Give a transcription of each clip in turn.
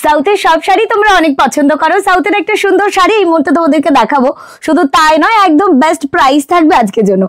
সাউথের সব শাড়ি তোমরা অনেক পছন্দ করো। সাউথের একটা সুন্দর শাড়ি এই মুহূর্তে তোমাদেরকে দেখাবো। শুধু তাই নয়, একদম বেস্ট প্রাইস থাকবে আজকের জন্য।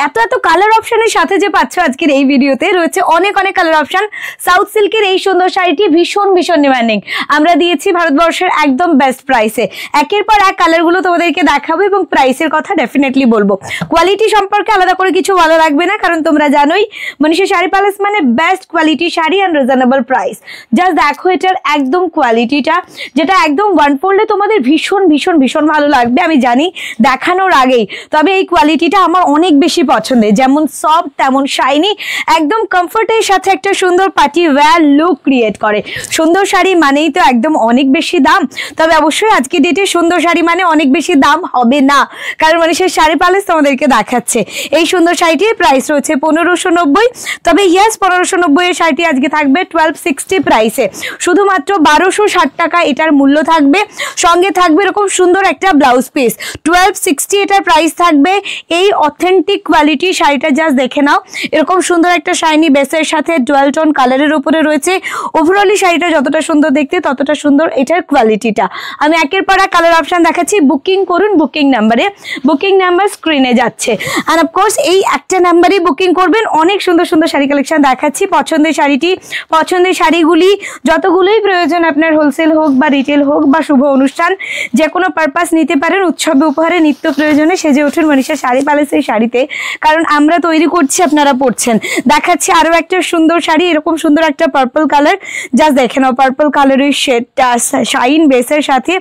এত এত কালার অপশনের সাথে যে পাচ্ছ আজকের এই ভিডিওতে রয়েছে অনেক অনেক কালার অপশন। সাউথ সিল্কের এই সুন্দর শাড়িটি ভীষণ ভীষণ ডিমান্ডিং, আমরা দিয়েছি ভারতবর্ষের একদম বেস্ট প্রাইসে। একের পর এক কালারগুলো তোমাদেরকে দেখাবো এবং প্রাইসের কথা ডেফিনেটলি বলবো। কোয়ালিটি সম্পর্কে আলাদা করে কিছু ভালো লাগবে না, কারণ তোমরা জানোই মনীষা শাড়ি প্যালেস মানে best quality sari and reasonable price. Just দেখো এটার একদম কোয়ালিটিটা, যেটা একদম ওয়ান ফোল্ডে তোমাদের ভীষণ ভীষণ ভীষণ ভালো লাগবে আমি জানি দেখানোর আগেই। তবে এই কোয়ালিটিটা আমার অনেক বেশি পছন্দের, যেমন সফট তেমন শাইনি, একদম কমফোর্টের সাথে একটা সুন্দর পার্টি ওয়্যার লুক ক্রিয়েট করে। সুন্দর শাড়ি মানেই তো একদম অনেক বেশি দাম, তবে অবশ্যই আজকে ডেটে সুন্দর শাড়ি মানে অনেক বেশি দাম হবে না, কারণ মনীষা শাড়ি প্যালেস তোমাদেরকে দেখাচ্ছে। এই সুন্দর শাড়িটির প্রাইস রয়েছে 1590। তবে ইয়েস 1590 এর শাড়িটি আজকে থাকবে 1260 প্রাইসে, শুধুমাত্র 1260 টাকা এটার মূল্য থাকবে। সঙ্গে থাকবে এরকম সুন্দর একটা ব্লাউজ পিস। 1260 এটার প্রাইস থাকবে। এই অথেন্টিক কোয়ালিটি শাড়িটা জাস্ট দেখে নাও, এরকম সুন্দর একটা শাইনি বেসের সাথে ডুয়াল টোন কালারের উপরে রয়েছে। ওভারঅলি শাড়িটা যতটা সুন্দর দেখতে ততটা সুন্দর এটার কোয়ালিটিটা। আমি একের পর এক কালার অপশন দেখাচ্ছি, বুকিং করুন বুকিং নাম্বারে। বুকিং নাম্বার স্ক্রিনে যাচ্ছে, আর অফকোর্স এই একটা নাম্বারেই বুকিং করবেন। অনেক সুন্দর সুন্দর শাড়ি কালেকশন দেখাচ্ছি। পছন্দের শাড়িটি, পছন্দের শাড়িগুলি যতগুলোই প্রয়োজন আপনার, হোলসেল হোক বা রিটেল হোক বা শুভ অনুষ্ঠান, যে কোনো পারপাস নিতে পারেন। উৎসবে উপহারে নিত্য প্রয়োজনে সেজে উঠুন মনীষা শাড়ি প্যালেসের শাড়িতে, কারণ আমরা তৈরি করছি আপনারা পড়ছেন। দেখাচ্ছি আরো একটা সুন্দর শাড়ি, এরকম সুন্দর একটা পার্পল কালার। জাস্ট দেখে নাও পার্পল কালারের শেডটা শাইন বেসের সাথে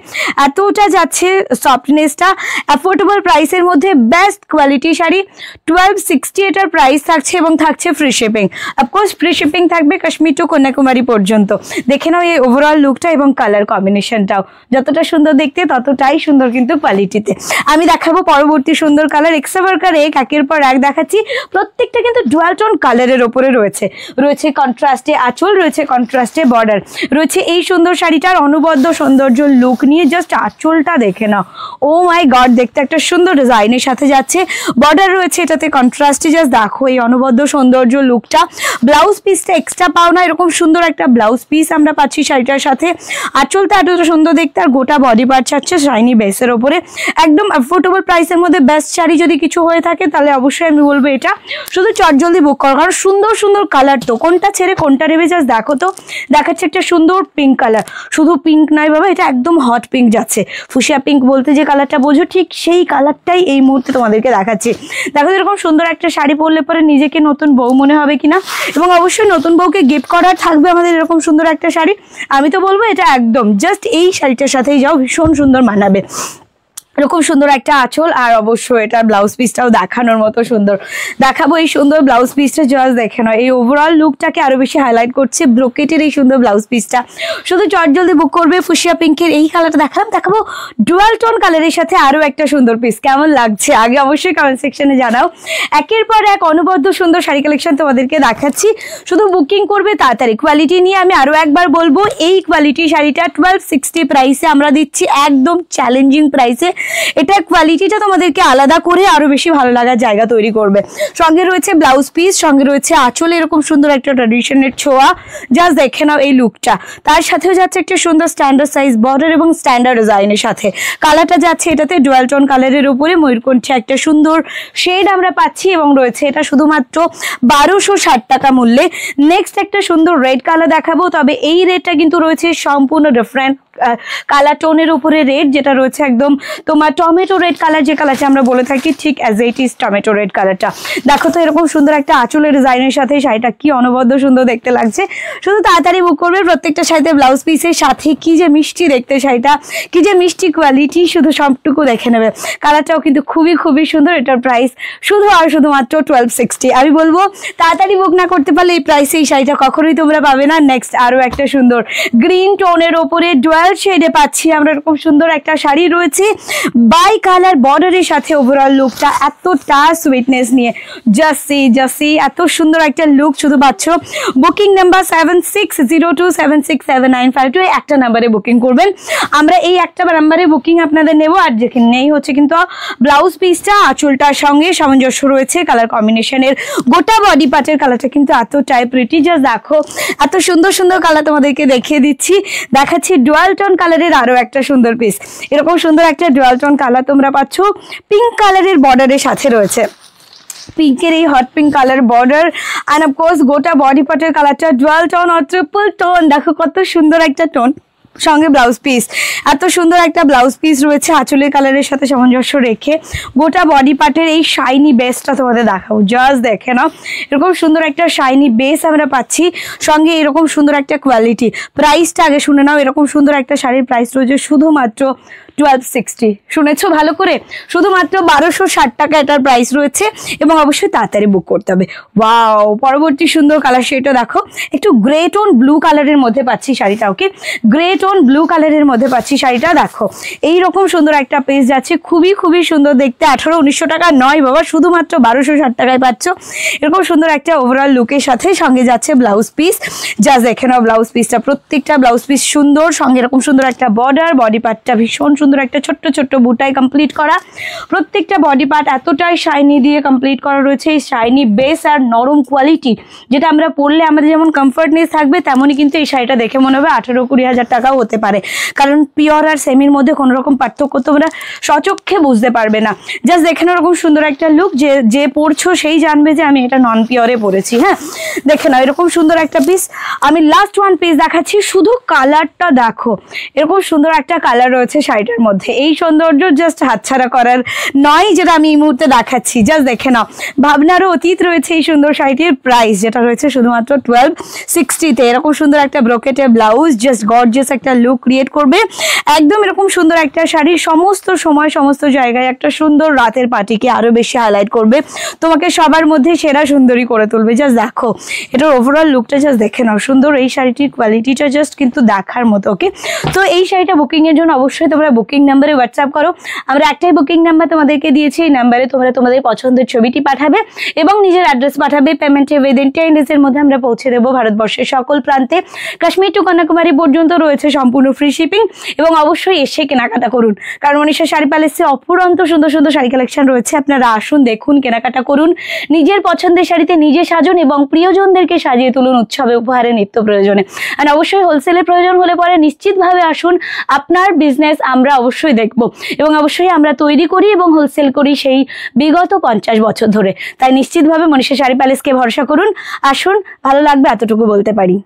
এতটা যাচ্ছে সফটনেসটা, অ্যাফোর্ডেবল প্রাইসের মধ্যে বেস্ট কোয়ালিটি শাড়ি। 1260 এটার প্রাইস থাকছে এবং থাকছে free shipping. Of course free shipping থাকবে কাশ্মীর টু কন্যাকুমারী পর্যন্ত। দেখে নাও এই ওভারঅল লুকটা এবং কালার কম্বিনেশনটাও যতটা সুন্দর দেখতে ততটাই সুন্দর কিন্তু কোয়ালিটিতে। আমি দেখাবো পরবর্তী সুন্দর কালার এক্সাভারকার একের পর এক দেখাচ্ছি। প্রত্যেকটা কিন্তু ডুয়াল টোন কালারের ওপরে রয়েছে। রয়েছে কন্ট্রাস্টে আঁচল, রয়েছে কন্ট্রাস্টে বর্ডার, রয়েছে এই সুন্দর শাড়িটার অনবদ্য সৌন্দর্য লুক নিয়ে। জাস্ট আঁচলটা দেখে নাও, ও মাই গড, দেখতে একটা সুন্দর ডিজাইনের সাথে যাচ্ছে। বর্ডার রয়েছে এটাতে কন্ট্রাস্টে, জাস্ট দেখো এই অনবদ্য সৌন্দর্য লুকটা। ব্লাউজ পিসটা এক্সট্রা পাও না, এরকম সুন্দর একটা ব্লাউজ পিস আমরা পাচ্ছি শাড়িটার সাথে। আঁচলটা এতটা সুন্দর দেখতে, আর গোটা বডি পার্ট আছে শাইনি বেসের ওপরে। একদম অ্যাফোর্ডেবল প্রাইসের মধ্যে বেস্ট শাড়ি যদি কিছু হয়ে থাকে তাহলে অবশ্যই আমি বলবো এটা। শুধু চটজলদি বুক করো, কারণ সুন্দর সুন্দর কালার তো কোনটা ছেড়ে কোনটা নেবে জাস্ট দেখো তো। দেখাচ্ছে একটা সুন্দর পিঙ্ক কালার, শুধু পিঙ্ক নয় বাবা, এটা একদম হট পিঙ্ক যাচ্ছে। ফুসিয়া পিঙ্ক বলতে যে কালারটা বোঝো ঠিক সেই কালারটাই এই মুহূর্তে তোমাদেরকে দেখাচ্ছি। দেখো এরকম সুন্দর একটা শাড়ি পরলে পরে নিজেকে নতুন বউ মনে হবে কিনা, এবং অবশ্যই নতুন বউকে গিফট করার থাকবে আমাদের এরকম সুন্দর একটা শাড়ি। আমি তো বলবো এটা একদম জাস্ট এই শাড়িটার সাথেই যাও, ভীষণ সুন্দর মানাবে। এরকম সুন্দর একটা আঁচল, আর অবশ্যই এটা ব্লাউজ পিসটাও দেখানোর মতো সুন্দর। দেখাবো এই সুন্দর ব্লাউজ পিসটা, জাস্ট দেখে নাও এই ওভারঅল লুকটাকে আরো বেশি হাইলাইট করছে ব্রোকেটের এই সুন্দর ব্লাউজ পিসটা। শুধু চটজলদি বুক করবে। ফুসিয়া পিঙ্কের এই কালারটা দেখালাম, দেখাবো ডুয়াল টোন কালারের সাথে আরো একটা সুন্দর পিস। কেমন লাগছে আগে অবশ্যই কমেন্ট সেকশনে জানাও। একের পর এক অনবদ্য সুন্দর শাড়ি কালেকশন তোমাদেরকে দেখাচ্ছি, শুধু বুকিং করবে তাড়াতাড়ি। কোয়ালিটি নিয়ে আমি আরো একবার বলবো, এই কোয়ালিটি শাড়িটা 1260 প্রাইসে আমরা দিচ্ছি, একদম চ্যালেঞ্জিং প্রাইসে। এটা কোয়ালিটিটা তোমাদেরকে আলাদা করে আরো বেশি ভালো লাগার জায়গা তৈরি করবে। সঙ্গে রয়েছে ব্লাউজ পিস, সঙ্গে রয়েছে আঁচল, এরকম সুন্দর একটা ট্র্যাডিশনের ছোঁয়া। জাস্ট দেখে নাও এই লুকটা। তার সাথেও যাচ্ছে একটা সুন্দর স্ট্যান্ডার্ড সাইজ বর্ডার এবং স্ট্যান্ডার্ড ডিজাইনের সাথে। কালারটা যাচ্ছে এটাতে ডুয়াল টোন কালারের উপরে ময়ূরকণ্ঠে একটা সুন্দর শেড আমরা পাচ্ছি, এবং রয়েছে এটা শুধুমাত্র 1260 টাকা মূল্যে। নেক্সট একটা সুন্দর রেড কালার দেখাবো, তবে এই রেডটা কিন্তু রয়েছে সম্পূর্ণ ডিফারেন্ট কালার টোনের উপরে রেড, যেটা রয়েছে একদম তোমার টমেটো রেড কালার, যে কালারটা আমরা বলে থাকি ঠিক as it is tomato red কালারটা। দেখো তো এরকম সুন্দর একটা আঁচলের ডিজাইনের সাথে শাড়িটা কি অনবদ্য সুন্দর দেখতে লাগছে। শুধু তাড়াতাড়ি বুক করবে। প্রত্যেকটা শাড়িতে ব্লাউজ পিসের সাথে কি যে মিষ্টি দেখতে শাড়িটা, কি যে মিষ্টি কোয়ালিটি, শুধু সবটুকু দেখে নেবে। কালারটাও কিন্তু খুবই খুবই সুন্দর। এটার প্রাইস শুধু আর শুধুমাত্র 1260। আমি বলবো তাড়াতাড়ি বুক না করতে পারলে এই প্রাইসে এই শাড়িটা কখনোই তোমরা পাবে না। নেক্সট আরো একটা সুন্দর গ্রিন টোনের ওপরে ডুয়াল ডুয়াল শেডে পাচ্ছি আমরা এরকম সুন্দর একটা শাড়ি রয়েছে বাই কালার বর্ডারের সাথে। ওভারঅল লুকটা এতটা সুইটনেস নিয়ে জাসি এত সুন্দর একটা লুক শুধু পাচ্ছ। বুকিং নাম্বার 7602767952 একটা নাম্বারে বুকিং করবেন। আমরা এই একটা নাম্বারে বুকিং আপনাদের নেব। আর যেখানেই হচ্ছে কিন্তু ব্লাউজ পিসটা আঁচলটার সঙ্গে সামঞ্জস্য রয়েছে কালার কম্বিনেশনের। গোটা বডি পার্টের কালারটা কিন্তু এতটাই প্রিটি, জাস্ট দেখো এত সুন্দর সুন্দর কালার তোমাদেরকে দেখিয়ে দিচ্ছি। দেখাচ্ছি ডুয়াল টোন কালারের আরো একটা সুন্দর পিস। এরকম সুন্দর একটা ডুয়াল টোন কালার তোমরা পাচ্ছ, পিঙ্ক কালারের বর্ডারের সাথে রয়েছে। পিঙ্কের এই hot pink colour border and of course গোটা বডি পার্টের কালারটা ডুয়াল টোন আর ট্রিপল টোন। দেখো কত সুন্দর একটা টোন, সঙ্গে ব্লাউজ পিস, এত সুন্দর একটা ব্লাউজ পিস রয়েছে আঁচলের কালারের সাথে সামঞ্জস্য রেখে। গোটা বডি পার্টের এই শাইনি বেসটা তোমাদের দেখাবো, জাস্ট দেখে নাও এরকম সুন্দর একটা শাইনি বেস আমরা পাচ্ছি, সঙ্গে এরকম সুন্দর একটা কোয়ালিটি। প্রাইসটা আগে শুনে নাও, এরকম সুন্দর একটা শাড়ির প্রাইস রয়েছে শুধুমাত্র 1260। শুনেছো ভালো করে, শুধুমাত্র 1260 টাকা এটার প্রাইস রয়েছে এবং অবশ্যই তাড়াতাড়ি বুক করতে হবে। ওয়াও, পরবর্তী সুন্দর কালার সেটা দেখো, একটু গ্রে টোন ব্লু কালারের মধ্যে পাচ্ছি শাড়িটা। ওকে, গ্রে টোন ব্লু কালারের মধ্যে পাচ্ছি শাড়িটা। দেখো এইরকম সুন্দর একটা পেজ যাচ্ছে, খুবই সুন্দর দেখতে। 1800-1900 টাকা নয় বাবা, শুধুমাত্র 1260 টাকায় পাচ্ছ এরকম সুন্দর একটা ওভারঅল লুকের সাথে। সঙ্গে যাচ্ছে ব্লাউজ পিস, জাস্ট দেখে নাও ব্লাউজ পিসটা, প্রত্যেকটা ব্লাউজ পিস সুন্দর, সঙ্গে এরকম সুন্দর একটা বর্ডার। বডি পার্টটা ভীষণ সুন্দর একটা ছোট্ট বুটায় কমপ্লিট করা। প্রত্যেকটা বডি পার্ট এতটাই শাইনি দিয়ে কমপ্লিট করা রয়েছে। এই শাইনি বেস আর নরম কোয়ালিটি, যেটা আমরা পরলে আমাদের যেমন কমফর্টনেস থাকবে, তেমনই কিন্তু এই শাড়িটা দেখে মনে হবে 18-20 হাজার টাকাও হতে পারে। কারণ পিওর আর সেমির মধ্যে কোনো রকম পার্থক্য তোমরা সচক্ষে বুঝতে পারবে না। জাস্ট দেখে নাও এরকম সুন্দর একটা লুক, যে পরছো সেই জানবে যে আমি এটা নন পিওরে পরেছি। হ্যাঁ, দেখে নাও এরকম সুন্দর একটা পিস। আমি লাস্ট ওয়ান পিস দেখাচ্ছি, শুধু কালারটা দেখো, এরকম সুন্দর একটা কালার রয়েছে শাড়িটার মধ্যে। এই সৌন্দর্য জাস্ট হাতছাড়া করার নয়, যেটা আমি এই মুহূর্তে দেখাচ্ছি। জাস্ট দেখে নাও, ভাবনারও অতীত রয়েছে এই সুন্দর শাড়িটির প্রাইস, যেটা রয়েছে শুধুমাত্র 1260-তে। এরকম সুন্দর একটা ব্রোকেটের ব্লাউজ, জাস্ট গর্জিয়াস একটা লুক ক্রিয়েট করবে। একদম এরকম সুন্দর একটা শাড়ি সমস্ত সময় সমস্ত জায়গায় একটা সুন্দর রাতের পার্টিকে আরো বেশি হাইলাইট করবে, তোমাকে সবার মধ্যে সেরা সুন্দরী করে তুলবে। জাস্ট দেখো এটার ওভারঅল লুকটা, জাস্ট দেখে নাও সুন্দর। এই শাড়িটির কোয়ালিটিটা জাস্ট কিন্তু দেখার মতো। ওকে, তো এই শাড়িটা বুকিং এর জন্য অবশ্যই তোমরা বুকিং নাম্বারে হোয়াটসঅ্যাপ করো। আমরা একটাই বুকিং নাম্বার তোমাদেরকে দিয়েছি, এই নাম্বারে তোমরা তোমাদের পছন্দের ছবিটি পাঠাবে এবং নিজের অ্যাড্রেস পাঠাবে। পেমেন্টে উইদিন 10 ডেজের মধ্যে আমরা পৌঁছে দেবো ভারতবর্ষের সকল প্রান্তে। কাশ্মীর টু কন্যাকুমারী পর্যন্ত রয়েছে সম্পূর্ণ ফ্রি শিপিং। এবং অবশ্যই এসে কেনাকাটা করুন, কারণ মনীষা শাড়ি প্যালেসে অফুরন্ত সুন্দর সুন্দর শাড়ি কালেকশন রয়েছে। আপনারা আসুন, দেখুন, কেনাকাটা করুন, নিজের পছন্দের শাড়িতে নিজে সাজুন এবং প্রিয়জনদেরকে সাজিয়ে তুলুন উৎসবে, উপহারে, নিত্য প্রয়োজনে। আর অবশ্যই হোলসেলের প্রয়োজন হলে পরে নিশ্চিতভাবে আসুন, আপনার বিজনেস আমরা অবশ্যই দেখব এবং অবশ্যই আমরা তৈরি করি এবং হোলসেল করি সেই বিগত 50 বছর ধরে। তাই নিশ্চিতভাবে মনীষা শাড়ি প্যালেসকে ভরসা করুন, আসুন, ভালো লাগবে এতটুকু বলতে পারি।